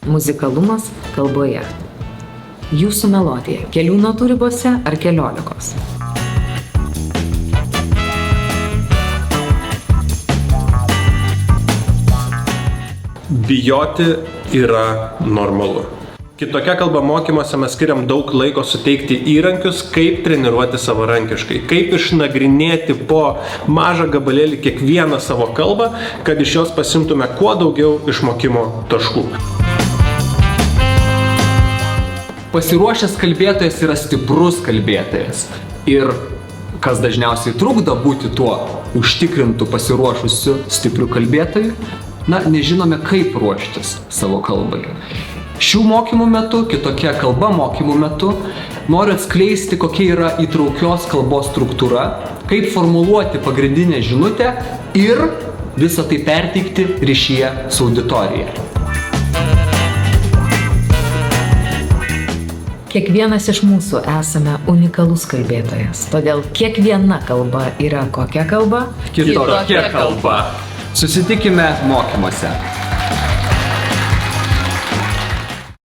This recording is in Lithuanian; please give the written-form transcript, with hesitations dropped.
Muzikalumas kalboje. Jūsų melodija kelių natų ribose ar 14? Bijoti yra normalu. Kitokia kalba mokymuose mes skiriam daug laiko suteikti įrankius, kaip treniruoti savarankiškai, kaip išnagrinėti po mažą gabalėlį kiekvieną savo kalbą, kad iš jos pasimtume kuo daugiau išmokimo taškų. Pasiruošęs kalbėtojas yra stiprus kalbėtojas. Ir kas dažniausiai trukdo būti tuo užtikrintu, pasiruošusiu, stipriu kalbėtoju, nežinome, kaip ruoštis savo kalbai. Šių mokymų metu, kitokia kalba mokymų metu, noriu atskleisti, kokia yra įtraukios kalbos struktūra, kaip formuluoti pagrindinę žinutę ir visą tai perteikti ryšyje su auditorija. Kiekvienas iš mūsų esame unikalus kalbėtojas, todėl kiekviena kalba yra kokia kalba? Kitokia kalba. Susitikime mokymuose.